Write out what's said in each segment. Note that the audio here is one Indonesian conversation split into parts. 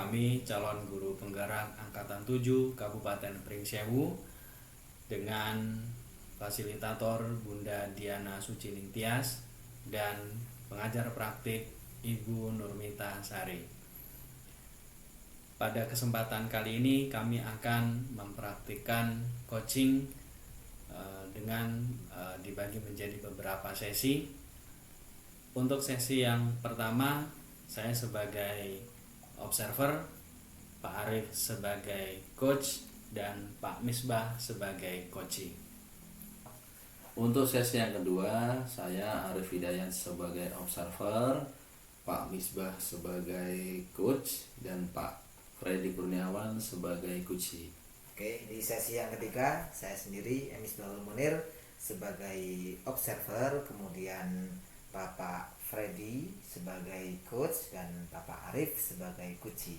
kami calon guru penggerak angkatan 7 Kabupaten Pringsewu dengan fasilitator Bunda Diana Suci Tias dan pengajar praktik Ibu Nurmita Sari. Pada kesempatan kali ini kami akan mempraktikkan coaching dengan dibagi menjadi beberapa sesi. Untuk sesi yang pertama, saya sebagai observer, Pak Arif sebagai coach, dan Pak Misbah sebagai coaching. Untuk sesi yang kedua, saya Arif Hidayat sebagai observer, Pak Misbah sebagai coach, dan Pak Freddy Kurniawan sebagai coaching. Oke, di sesi yang ketiga saya sendiri Misbahul Munir sebagai observer, kemudian Bapak Freddy sebagai coach dan Bapak Arif sebagai coaching.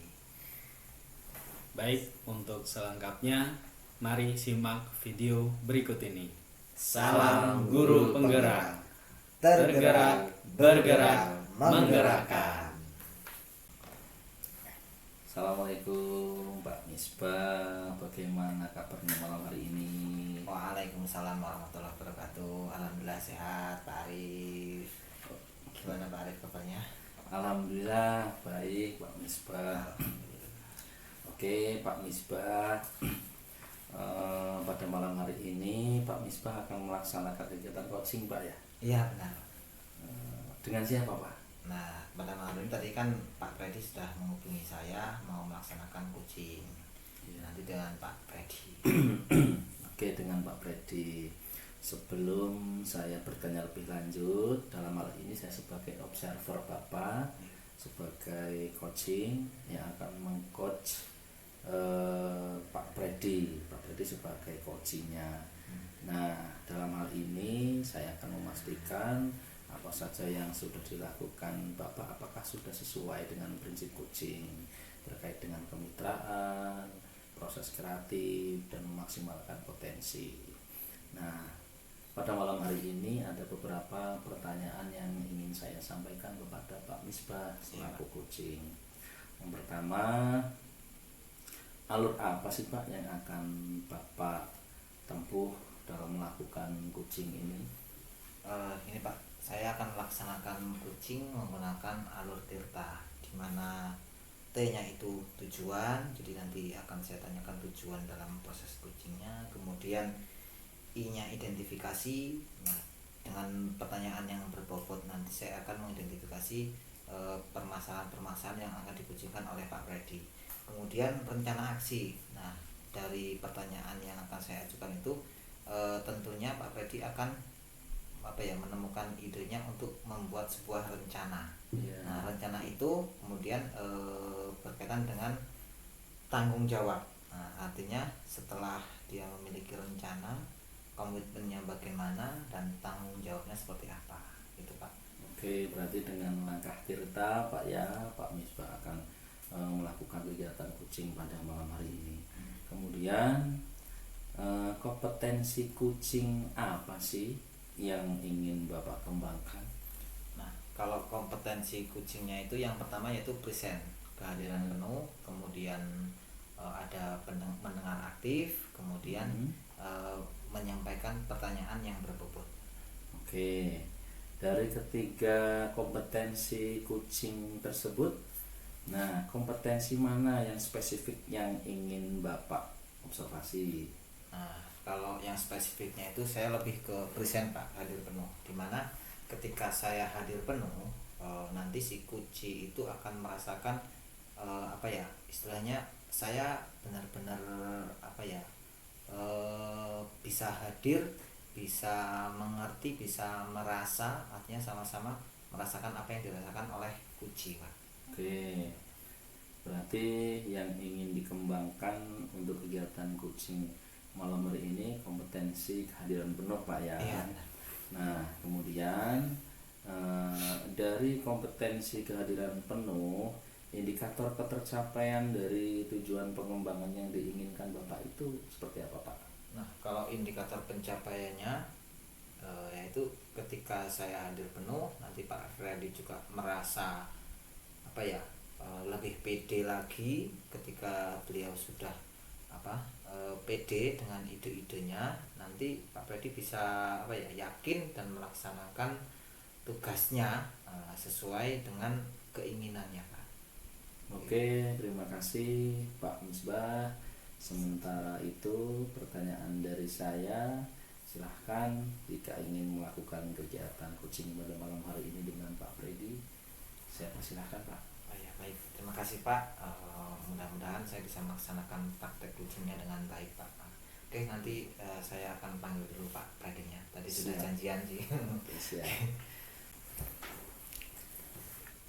Baik, untuk selengkapnya mari simak video berikut ini. Salam guru penggerak, tergerak, bergerak, menggerakkan. Assalamualaikum Pak Misbah, bagaimana kabarnya malam hari ini? Waalaikumsalam warahmatullahi wabarakatuh. Alhamdulillah sehat Pak Arif. Gimana Pak Arif kabarnya? Alhamdulillah baik Pak Misbah. Oke Pak Misbah, pada malam hari ini Pak Misbah akan melaksanakan kegiatan coaching Pak ya? Iya benar. Dengan siapa Pak? Nah, pada malam ini tadi kan Pak Freddy sudah menghubungi saya mau melaksanakan coaching. Nanti dengan Pak Freddy. Oke, dengan Pak Freddy. Sebelum saya bertanya lebih lanjut, dalam hal ini saya sebagai observer Bapak, sebagai coaching yang akan mengcoach Pak Freddy sebagai coachingnya. Nah, dalam hal ini saya akan memastikan apa saja yang sudah dilakukan Bapak, apakah sudah sesuai dengan prinsip coaching terkait dengan kemitraan, proses kreatif, dan memaksimalkan potensi. Nah, pada malam hari ini ada beberapa pertanyaan yang ingin saya sampaikan kepada Pak Misbah selaku coaching. Yang pertama, alur apa sih Pak yang akan Bapak tempuh dalam melakukan coaching ini? Ini Pak, saya akan melaksanakan coaching menggunakan alur tirta, di mana T-nya itu tujuan, jadi nanti akan saya tanyakan tujuan dalam proses coachingnya. Kemudian I-nya identifikasi. Nah, dengan pertanyaan yang berbobot nanti saya akan mengidentifikasi permasalahan-permasalahan yang akan dikucingkan oleh Pak Freddy. Kemudian rencana aksi. Nah, dari pertanyaan yang akan saya ajukan itu tentunya Pak Freddy akan menemukan idenya untuk membuat sebuah rencana. Nah, rencana itu kemudian berkaitan dengan tanggung jawab. Nah, artinya setelah dia memiliki rencana, komitmennya bagaimana dan tanggung jawabnya seperti apa, gitu Pak. Oke, berarti dengan langkah tirta Pak ya, Pak Misbah akan melakukan kegiatan coaching pada malam hari ini. Kemudian kompetensi coaching apa sih yang ingin Bapak kembangkan? Nah, kalau kompetensi coachingnya itu yang pertama yaitu present, kehadiran penuh, kemudian ada mendengar aktif, kemudian menyampaikan pertanyaan yang berbobot. Oke, dari ketiga kompetensi coaching tersebut, nah kompetensi mana yang spesifik yang ingin Bapak observasi? Nah, kalau yang spesifiknya itu saya lebih ke present Pak, hadir penuh, dimana ketika saya hadir penuh nanti si coach itu akan merasakan istilahnya saya benar-benar bisa hadir, bisa mengerti, bisa merasa, artinya sama-sama merasakan apa yang dirasakan oleh coach Pak. Oke, berarti yang ingin dikembangkan untuk kegiatan coaching malam hari ini kompetensi kehadiran penuh Pak ya. Iya. Nah, kemudian dari kompetensi kehadiran penuh, indikator ketercapaian dari tujuan pengembangan yang diinginkan Bapak itu seperti apa Pak? Nah, kalau indikator pencapaiannya yaitu ketika saya hadir penuh, nanti Pak Freddy juga merasa lebih pede lagi ketika beliau sudah pede dengan ide-idenya, nanti Pak Freddy bisa yakin dan melaksanakan tugasnya sesuai dengan keinginannya, Pak. Oke, terima kasih Pak Misbah. Sementara itu pertanyaan dari saya, silahkan jika ingin melakukan kegiatan coaching pada malam hari ini dengan Pak Freddy, saya persilahkan Pak. Oh ya, baik, terima kasih Pak. Mudah-mudahan saya bisa melaksanakan praktek coachingnya dengan baik, Pak. Oke, nanti saya akan panggil dulu Pak Freddy-nya. Tadi sudah Siap. janjian sih. Oke, siap.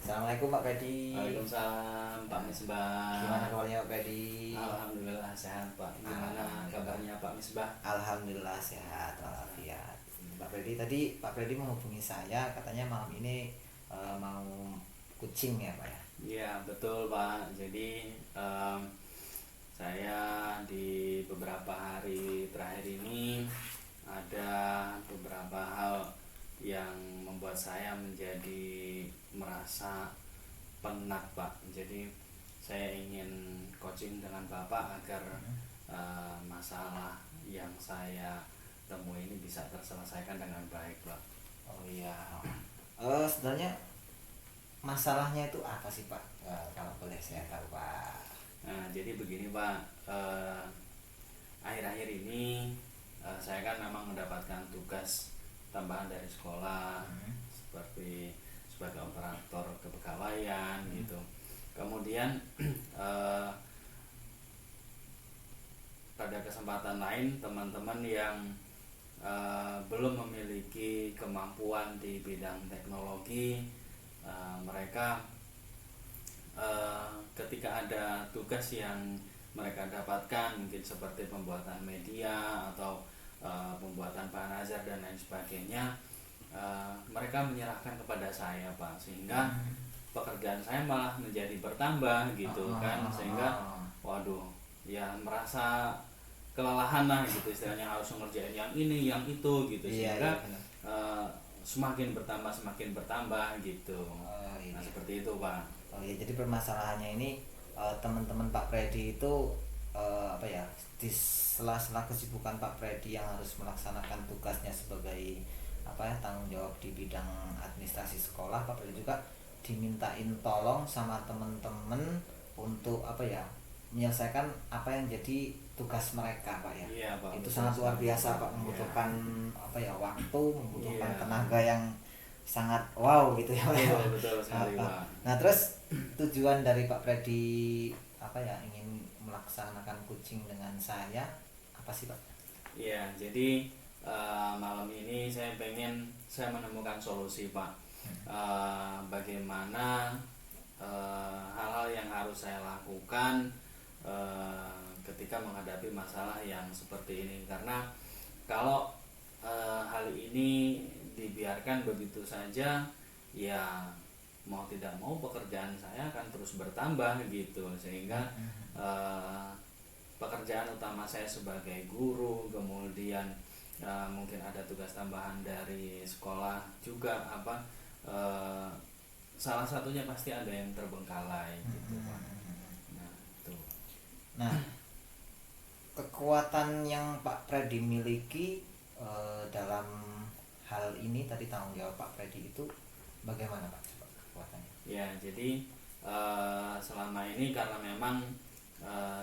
Assalamualaikum Pak Freddy. Waalaikumsalam Pak Misbah. Gimana kabarnya Pak Freddy? Alhamdulillah sehat Pak. Gimana kabarnya Pak Misbah? Alhamdulillah sehat walafiat. Pak Freddy, tadi Pak Freddy menghubungi saya, katanya malam ini mau coaching ya Pak ya? Iya betul Pak. Jadi saya di beberapa hari terakhir ini ada beberapa hal yang membuat saya menjadi merasa penat Pak. Jadi saya ingin coaching dengan Bapak agar masalah yang saya temui ini bisa terselesaikan dengan baik Pak. Oh iya. Sebenarnya masalahnya itu apa sih Pak? Kalau boleh saya tahu Pak. Nah, jadi begini Pak, akhir-akhir ini saya kan memang mendapatkan tugas tambahan dari sekolah seperti sebagai operator kepegawaian gitu. Kemudian pada kesempatan lain teman-teman yang belum memiliki kemampuan di bidang teknologi, mereka ketika ada tugas yang mereka dapatkan mungkin seperti pembuatan media atau pembuatan bahan ajar dan lain sebagainya, mereka menyerahkan kepada saya Pak, sehingga pekerjaan saya malah menjadi bertambah gitu kan, sehingga waduh ya merasa kelelahan lah gitu istilahnya, harus mengerjain yang ini yang itu gitu, sehingga semakin bertambah gitu. Nah seperti itu Pak. Oh ya, jadi permasalahannya ini teman-teman Pak Freddy itu di sela-sela kesibukan Pak Freddy yang harus melaksanakan tugasnya sebagai tanggung jawab di bidang administrasi sekolah, Pak Freddy juga dimintain tolong sama teman-teman untuk menyelesaikan apa yang jadi tugas mereka Pak ya. Iya, Pak. Itu sangat luar biasa Pak, membutuhkan waktu, membutuhkan tenaga yang sangat wow gitu ya Pak. Betul sekali Pak. Nah terus tujuan dari Pak Freddy ingin melaksanakan coaching dengan saya apa sih Pak? Iya, jadi malam ini saya menemukan solusi Pak. Bagaimana hal-hal yang harus saya lakukan ketika menghadapi masalah yang seperti ini, karena kalau hal ini dibiarkan begitu saja ya mau tidak mau pekerjaan saya akan terus bertambah gitu, sehingga pekerjaan utama saya sebagai guru, kemudian mungkin ada tugas tambahan dari sekolah juga salah satunya pasti ada yang terbengkalai gitu Pak. Nah, kekuatan yang Pak Freddy miliki dalam hal ini tadi, tanggung jawab Pak Freddy itu bagaimana Pak kekuatannya? Ya, jadi selama ini karena memang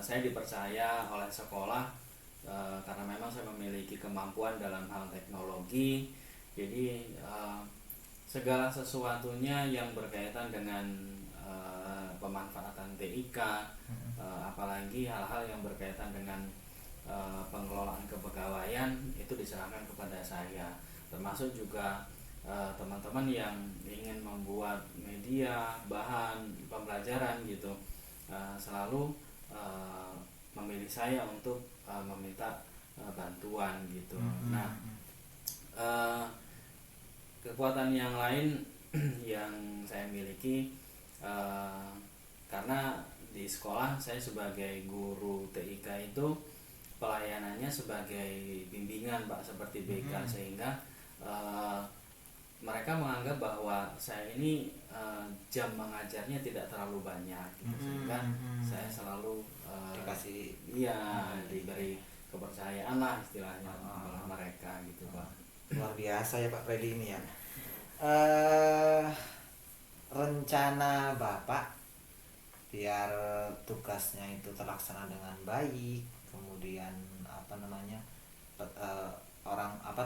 saya dipercaya oleh sekolah, karena memang saya memiliki kemampuan dalam hal teknologi, jadi segala sesuatunya yang berkaitan dengan pemanfaatan TIK, apalagi hal-hal yang berkaitan dengan pengelolaan kepegawaian itu diserahkan kepada saya, termasuk juga teman-teman yang ingin membuat media, bahan pembelajaran gitu, selalu memilih saya untuk meminta bantuan gitu. Nah, kekuatan yang lain yang saya miliki, karena di sekolah saya sebagai guru TIK itu pelayanannya sebagai bimbingan Pak, seperti BK, sehingga mereka menganggap bahwa saya ini jam mengajarnya tidak terlalu banyak gitu, sehingga saya selalu dikasih diberi kepercayaan lah istilahnya oleh mereka gitu Pak. Luar biasa ya Pak Freddy ini ya. Rencana Bapak biar tugasnya itu terlaksana dengan baik, kemudian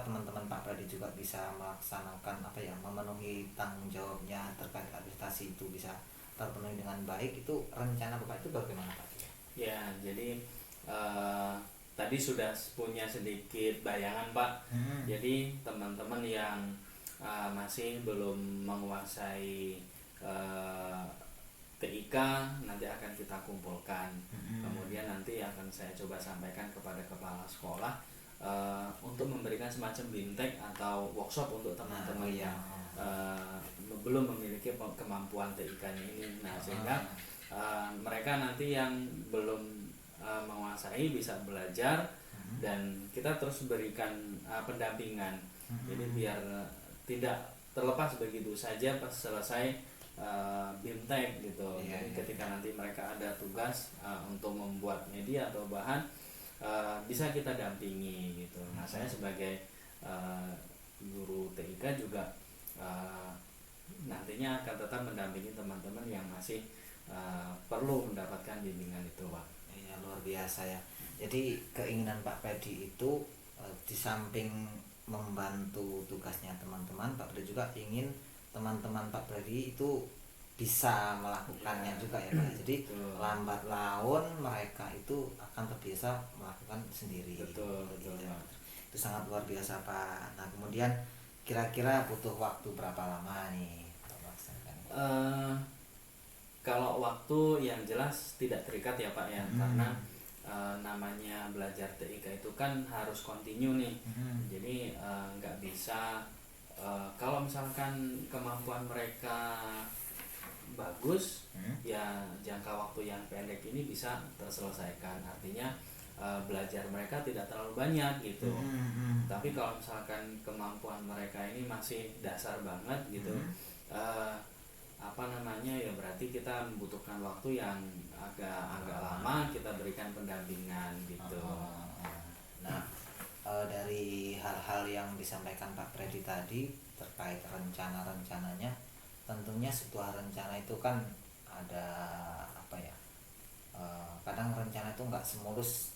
teman-teman Pak Freddy juga bisa melaksanakan memenuhi tanggung jawabnya terkait administrasi itu bisa terpenuhi dengan baik, itu rencana Bapak itu bagaimana Pak? Ya, jadi tadi sudah punya sedikit bayangan Pak. Jadi teman-teman yang masih belum menguasai TIK nanti akan kita kumpulkan. Kemudian nanti akan saya coba sampaikan kepada kepala sekolah untuk memberikan semacam bintek atau workshop untuk teman-teman yang belum memiliki kemampuan TIK-nya ini. Nah, sehingga mereka nanti yang belum menguasai bisa belajar dan kita terus berikan pendampingan. Jadi biar tidak terlepas begitu saja pas selesai BIMTEK gitu. Jadi ketika nanti mereka ada tugas untuk membuat media atau bahan, bisa kita dampingi gitu. Nah, saya sebagai guru TIK juga nantinya akan tetap mendampingi teman-teman yang masih perlu mendapatkan bimbingan itu Pak. Iya, luar biasa ya. Jadi keinginan Pak Freddy itu di samping membantu tugasnya teman-teman, Pak Freddy juga ingin teman-teman Pak Freddy itu bisa melakukannya juga ya Pak. Jadi lambat laun mereka itu akan terbiasa melakukan sendiri. Betul. Itu sangat luar biasa Pak. Nah, kemudian kira-kira butuh waktu berapa lama nih untuk melaksanakan? Kalau waktu yang jelas tidak terikat ya Pak ya, karena namanya belajar TIK itu kan harus kontinu nih. Jadi nggak bisa kalau misalkan kemampuan mereka bagus, ya jangka waktu yang pendek ini bisa terselesaikan. Artinya belajar mereka tidak terlalu banyak gitu. Tapi kalau misalkan kemampuan mereka ini masih dasar banget gitu, ya berarti kita membutuhkan waktu yang agak lama, kita berikan pendampingan gitu. Nah, dari hal-hal yang disampaikan Pak Freddy tadi terkait rencana-rencananya, tentunya sebuah rencana itu kan ada kadang rencana itu nggak semulus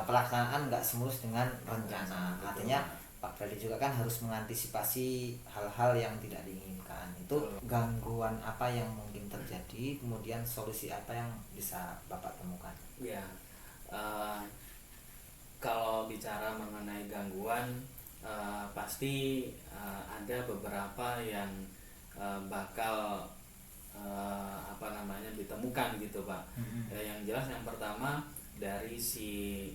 pelaksanaan nggak semulus dengan rencana. Artinya Pak Freddy juga kan harus mengantisipasi hal-hal yang tidak diinginkan. Itu gangguan apa yang mungkin terjadi, kemudian solusi apa yang bisa Bapak temukan? Ya, kalau bicara mengenai gangguan, pasti ada beberapa yang bakal ditemukan gitu Pak. Yang jelas yang pertama dari si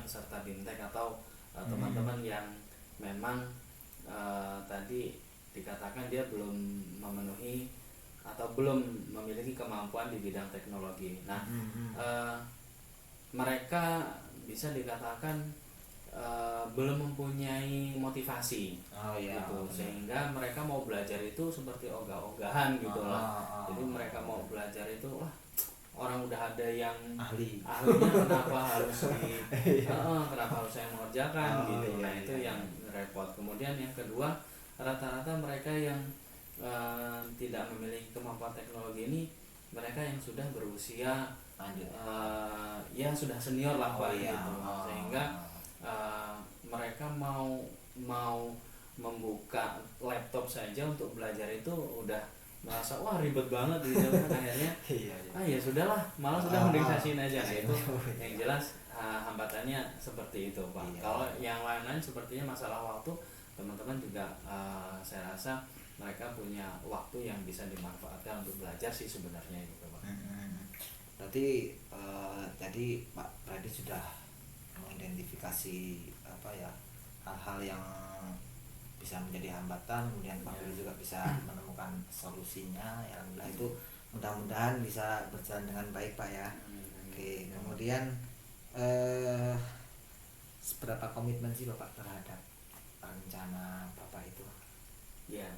peserta BIMTEK atau teman-teman yang memang tadi dikatakan dia belum memenuhi atau belum memiliki kemampuan di bidang teknologi. Nah, mereka bisa dikatakan belum mempunyai motivasi gitu, sehingga mereka mau belajar itu seperti ogah-ogahan gitu lah. Jadi mereka mau belajar itu orang udah ada yang ahlinya, kenapa harus kenapa harus saya mengerjakan gitu. Nah, itu yang repot. Kemudian yang kedua, rata-rata mereka yang tidak memiliki kemampuan teknologi ini mereka yang sudah berusia ya sudah senior lah Pak gitu. Sehingga mereka mau membuka laptop saja untuk belajar itu udah merasa wah ribet banget gitu kan. Akhirnya ya sudahlah, malah sudah mending sasin aja. Nah, itu yang jelas hambatannya seperti itu Pak. Kalau yang lain-lain sepertinya masalah waktu, teman-teman juga saya rasa mereka punya waktu yang bisa dimanfaatkan untuk belajar sih sebenarnya gitu Pak. Berarti jadi Pak Freddy sudah mengidentifikasi hal-hal yang bisa menjadi hambatan, kemudian Pak Freddy juga bisa menemukan solusinya. Ya alhamdulillah, itu mudah-mudahan bisa berjalan dengan baik Pak ya. Oke, kemudian seberapa komitmen sih Bapak terhadap rencana Bapak itu? Ya,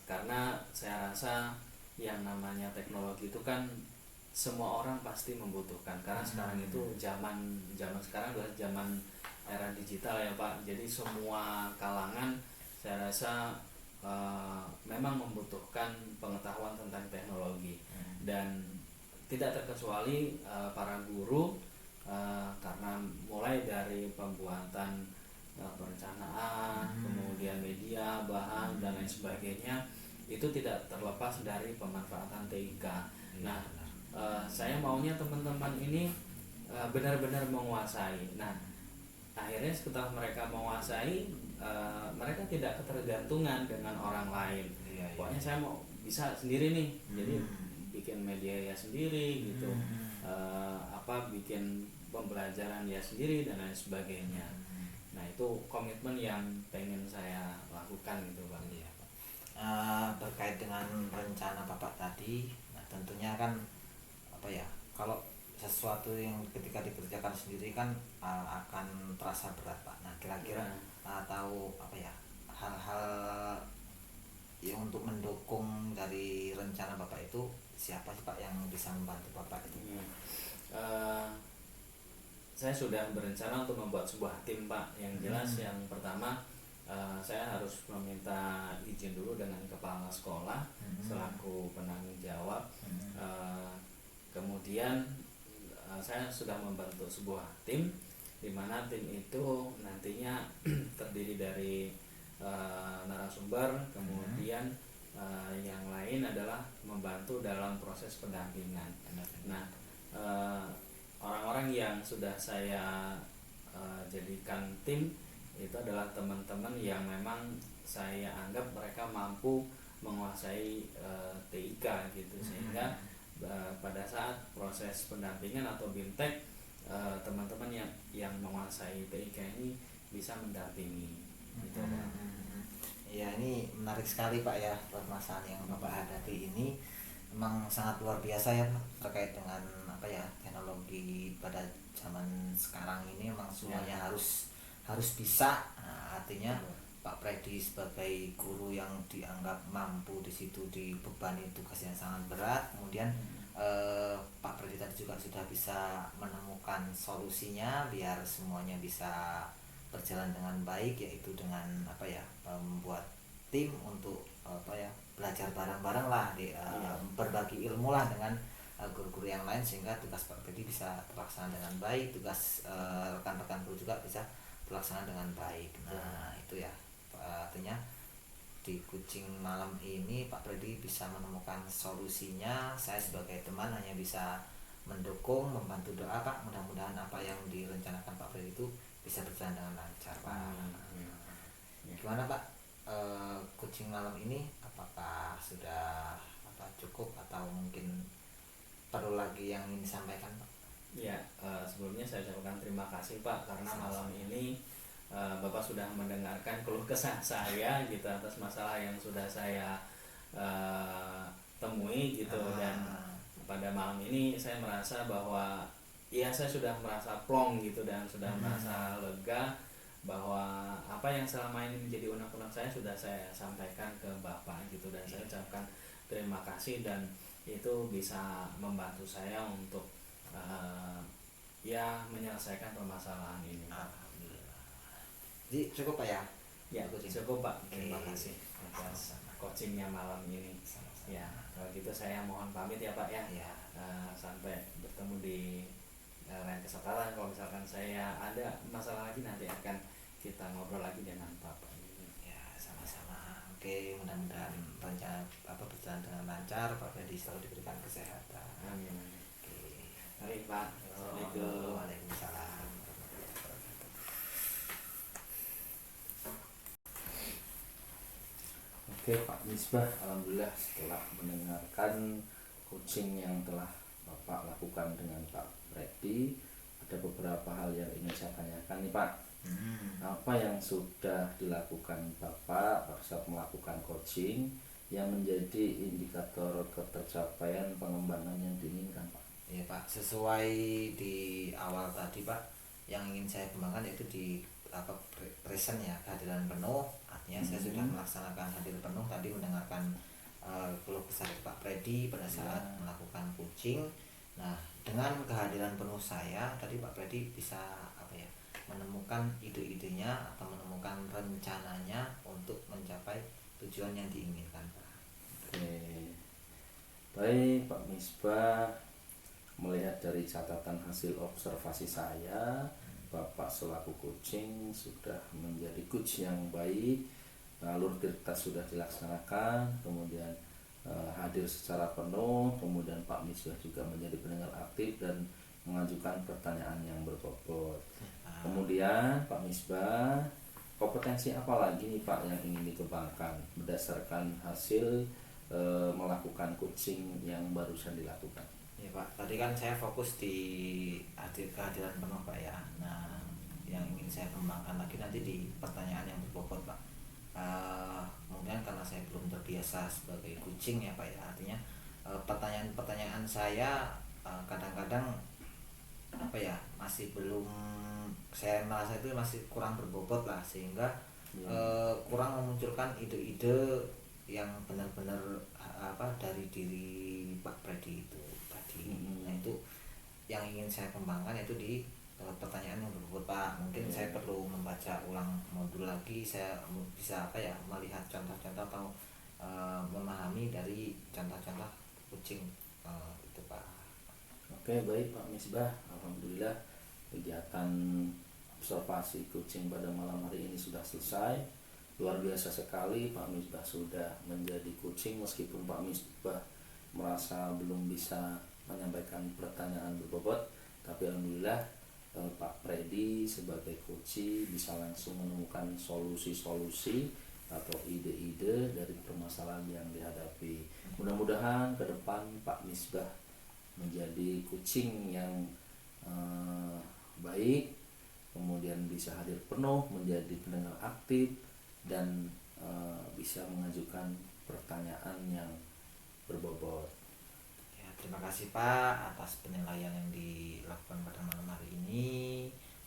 karena saya rasa yang namanya teknologi itu kan semua orang pasti membutuhkan, karena sekarang itu zaman sekarang adalah zaman era digital ya Pak. Jadi semua kalangan saya rasa memang membutuhkan pengetahuan tentang teknologi, dan tidak terkecuali para guru, karena mulai dari pembuatan perencanaan, kemudian media, bahan dan lain sebagainya, itu tidak terlepas dari pemanfaatan TIK. Nah, saya maunya teman-teman ini benar-benar menguasai. Nah, akhirnya setelah mereka menguasai, mereka tidak ketergantungan dengan orang lain. Pokoknya saya mau bisa sendiri nih, jadi bikin media ya sendiri gitu, bikin pembelajaran ya sendiri dan lain sebagainya. Nah, itu komitmen yang pengen saya lakukan gitu Bang. Iya, Pak. Terkait dengan rencana Bapak tadi, nah tentunya kan kalau sesuatu yang ketika dikerjakan sendiri kan akan terasa berat Pak. Nah kira-kira tahu hal-hal yang untuk mendukung dari rencana Bapak itu siapa sih Pak yang bisa membantu Bapak itu? Saya sudah berencana untuk membuat sebuah tim Pak. Yang jelas yang pertama, saya harus meminta izin dulu dengan kepala sekolah selaku penanggung jawab. Kemudian saya sudah membentuk sebuah tim, di mana tim itu nantinya terdiri dari narasumber, kemudian yang lain adalah membantu dalam proses pendampingan. Nah, orang-orang yang sudah saya jadikan tim itu adalah teman-teman yang memang saya anggap mereka mampu menguasai TIK gitu, sehingga pada saat proses pendampingan atau BIMTEK, teman-teman yang menguasai TIK ini bisa mendampingi gitu. Ya, ini menarik sekali Pak ya, permasalahan yang Bapak hadapi ini memang sangat luar biasa ya Pak, terkait dengan teknologi pada zaman sekarang ini memang semuanya harus bisa. Nah, artinya Pak Freddy sebagai guru yang dianggap mampu di situ dibebani tugas yang sangat berat, kemudian Pak Freddy tadi juga sudah bisa menemukan solusinya biar semuanya bisa berjalan dengan baik, yaitu dengan membuat tim untuk belajar bareng-bareng lah, berbagi ilmu lah dengan guru-guru yang lain, sehingga tugas Pak Freddy bisa terlaksana dengan baik, tugas rekan-rekan guru juga bisa terlaksana dengan baik. Nah itu ya, artinya di Kucing malam ini Pak Freddy bisa menemukan solusinya. Saya sebagai teman hanya bisa mendukung, membantu doa Pak, mudah-mudahan apa yang direncanakan Pak Freddy itu bisa berjalan dengan lancar Pak. Gimana Pak, Kucing malam ini apakah sudah cukup atau mungkin perlu lagi yang ingin disampaikan Pak? Ya, sebelumnya saya ucapkan terima kasih Pak, karena malam ini Bapak sudah mendengarkan keluh kesah saya gitu atas masalah yang sudah saya temui gitu. Dan pada malam ini saya merasa bahwa ya saya sudah merasa plong gitu, dan sudah merasa lega bahwa apa yang selama ini menjadi unek-unek saya sudah saya sampaikan ke Bapak gitu. Dan saya ucapkan terima kasih, dan itu bisa membantu saya untuk menyelesaikan permasalahan ini. Jadi cukup Pak ya? Ya, cukup Pak. Terima kasih atas coachingnya malam ini. Ya, kalau gitu saya mohon pamit ya Pak ya. Sampai bertemu di lain kesempatan. Kalau misalkan saya ada masalah lagi, nanti akan kita ngobrol lagi dengan Bapak. Ya, sama-sama. Oke, mudah-mudahan rencana berjalan dengan lancar, Pak Freddy selalu diberikan kesehatan. Amin. Oke. Baik Pak. Assalamualaikum. Waalaikumsalam. Oke Pak Misbah, alhamdulillah setelah mendengarkan coaching yang telah Bapak lakukan dengan Pak Freddy, ada beberapa hal yang ingin saya tanyakan nih Pak. Apa yang sudah dilakukan Bapak pada saat melakukan coaching yang menjadi indikator ketercapaian pengembangan yang diinginkan Pak? Iya Pak, sesuai di awal tadi Pak, yang ingin saya kembangkan yaitu di present ya, kehadiran penuh. Artinya saya sudah melaksanakan hadir penuh tadi, mendengarkan keluh kesah Pak Freddy pada saat melakukan coaching. Nah, dengan kehadiran penuh saya tadi, Pak Freddy bisa menemukan ide-idenya atau menemukan rencananya untuk mencapai tujuan yang diinginkan, Pak. Oke. Baik Pak Misbah, melihat dari catatan hasil observasi saya, Bapak selaku coaching sudah menjadi coach yang baik, alur tirta sudah dilaksanakan, kemudian hadir secara penuh, kemudian Pak Misbah juga menjadi pendengar aktif dan mengajukan pertanyaan yang berbobot. Kemudian Pak Misbah, kompetensi apa lagi nih Pak yang ingin dikembangkan berdasarkan hasil melakukan coaching yang barusan dilakukan? Ya Pak, tadi kan saya fokus di kehadiran penuh Pak ya. Nah, yang ingin saya kembangkan lagi nanti di pertanyaan yang berbobot Pak. Mungkin karena saya belum terbiasa sebagai coaching ya Pak ya, artinya pertanyaan-pertanyaan saya kadang-kadang masih belum, saya merasa itu masih kurang berbobot lah, sehingga kurang memunculkan ide-ide yang benar-benar dari diri Pak Freddy itu tadi. Nah, itu yang ingin saya kembangkan, itu di pertanyaan yang berbobot Pak. Mungkin saya perlu membaca ulang modul lagi, saya bisa melihat contoh-contoh atau memahami dari contoh-contoh coaching itu Pak. Oke, baik Pak Misbah, alhamdulillah kegiatan observasi coaching pada malam hari ini sudah selesai. Luar biasa sekali, Pak Misbah sudah menjadi coaching meskipun Pak Misbah merasa belum bisa menyampaikan pertanyaan berbobot, tapi alhamdulillah Pak Freddy sebagai coaching bisa langsung menemukan solusi-solusi atau ide-ide dari permasalahan yang dihadapi. Mudah-mudahan ke depan Pak Misbah menjadi coaching yang baik, kemudian bisa hadir penuh, menjadi pendengar aktif, dan bisa mengajukan pertanyaan yang berbobot. Ya, terima kasih Pak atas penilaian yang dilakukan pada malam hari ini.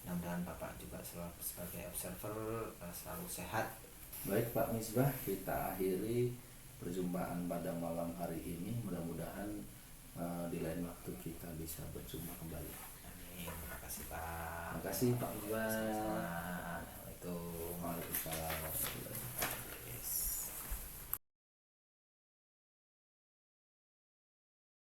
Mudah-mudahan Bapak juga selalu sebagai observer selalu sehat. Baik Pak Misbah, kita akhiri perjumpaan pada malam hari ini. Mudah-mudahan di lain waktu kita bisa berjumpa kembali. Amin. Terima kasih Pak. Terima kasih Pak Misbah.